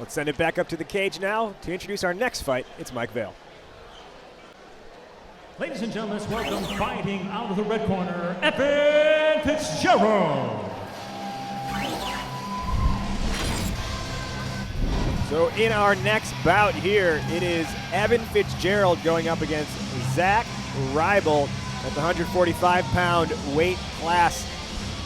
Let's send it back up to the cage now to introduce our next fight. It's Mike Vale. Ladies and gentlemen, welcome fighting out of the red corner, Evan Fitzgerald. So in our next bout here, it is Evan Fitzgerald going up against Zach Rybolt at the 145-pound weight class.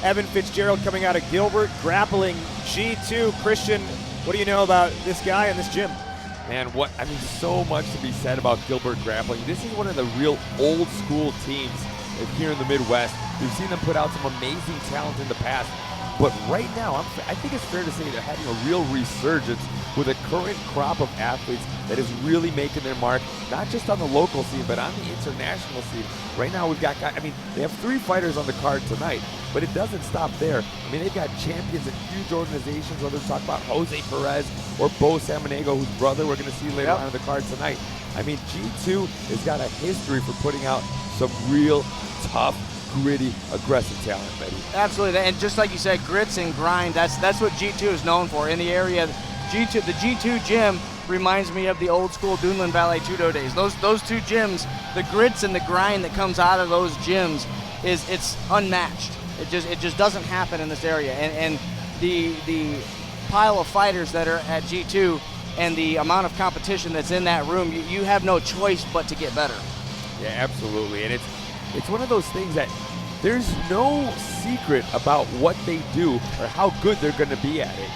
Evan Fitzgerald coming out of Gilbert, grappling G2. Christian, what do you know about this guy and this gym? Man, so much to be said about Gilbert grappling. This is one of the real old school teams here in the Midwest. We've seen them put out some amazing talent in the past, but right now, I think it's fair to say they're having a real resurgence with a current crop of athletes that is really making their mark, not just on the local scene, but on the international scene. Right now, we've got guys, they have 3 fighters on the card tonight, but it doesn't stop there. They've got champions in huge organizations, whether we talk about Jose Perez or Bo Samaniego, whose brother we're going to see later on the card tonight. G2 has got a history for putting out some real tough, gritty, aggressive talent, Betty. Absolutely, and just like you said, grits and grind, that's what G2 is known for. In the area, the G2 gym reminds me of the old school Dunlin Valley Judo days. Those 2 gyms, the grits and the grind that comes out of those gyms it's unmatched. It just doesn't happen in this area. And the pile of fighters that are at G2 and the amount of competition that's in that room, you have no choice but to get better. Yeah, absolutely. And it's one of those things that there's no secret about what they do or how good they're going to be at it,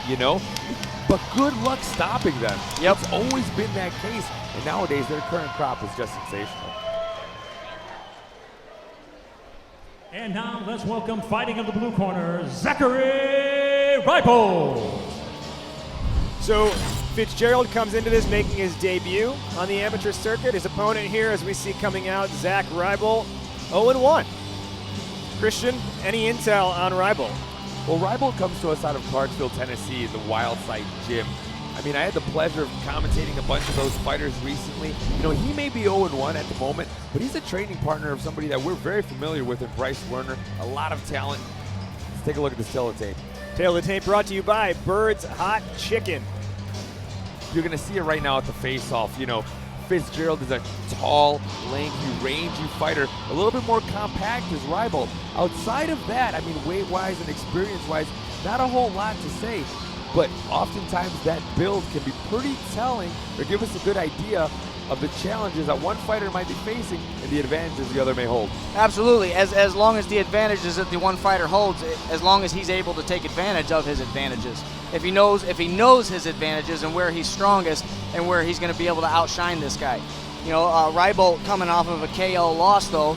But good luck stopping them. Yep. It's always been that case, and nowadays their current crop is just sensational. And now let's welcome fighting of the blue corner, Zachary Rybolt. So Fitzgerald comes into this making his debut on the amateur circuit. His opponent here, as we see coming out, Zach Rybolt, 0-1. Christian, any intel on Rybolt? Well, Rybolt comes to us out of Clarksville, Tennessee, the Wild Side Gym. I had the pleasure of commentating a bunch of those fighters recently. He may be 0-1 at the moment, but he's a training partner of somebody that we're very familiar with in Bryce Werner. A lot of talent. Let's take a look at this tail of the tape. Tail of the tape brought to you by Bird's Hot Chicken. You're going to see it right now at the face-off. Fitzgerald is a tall, lanky, rangy fighter, a little bit more compact as Rybolt. Outside of that, weight-wise and experience-wise, not a whole lot to say, but oftentimes that build can be pretty telling or give us a good idea of the challenges that one fighter might be facing and the advantages the other may hold. Absolutely, as long as the advantages that the one fighter holds, as long as he's able to take advantage of his advantages. If he knows his advantages and where he's strongest and where he's going to be able to outshine this guy. Rybolt coming off of a KO loss though,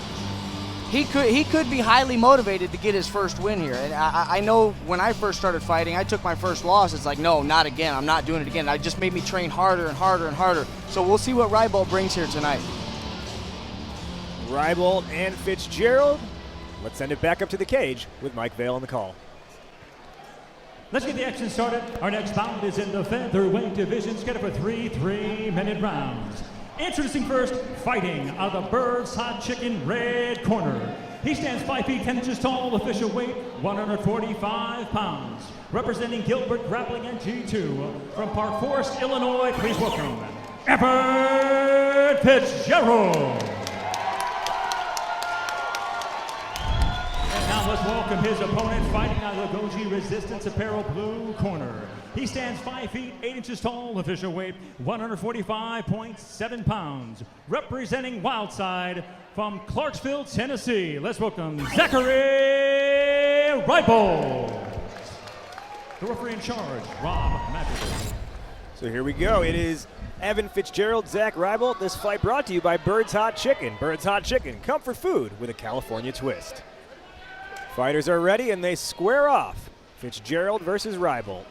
he could be highly motivated to get his first win here. And I know when I first started fighting, I took my first loss. It's like, no, not again. I'm not doing it again. It just made me train harder and harder and harder. So we'll see what Rybolt brings here tonight. Rybolt and Fitzgerald. Let's send it back up to the cage with Mike Vale on the call. Let's get the action started. Our next bout is in the featherweight division, scheduled for 3 3-minute rounds. Introducing first, fighting out of the Bird's Hot Chicken red corner. He stands 5 feet 10 inches tall, official weight 145 pounds. Representing Gilbert Grappling and G2 from Park Forest, Illinois, please welcome Evan Fitzgerald. And now let's welcome his opponent, fighting out of the Goji Resistance Apparel blue corner. He stands 5 feet 8 inches tall, official weight 145.7 pounds. Representing Wildside from Clarksville, Tennessee, let's welcome Zachary Rybolt. The referee in charge, Rob Madrigal. So here we go. It is Evan Fitzgerald, Zach Rybolt. This fight brought to you by Bird's Hot Chicken. Bird's Hot Chicken, comfort food with a California twist. Fighters are ready and they square off. Fitzgerald versus Rybolt.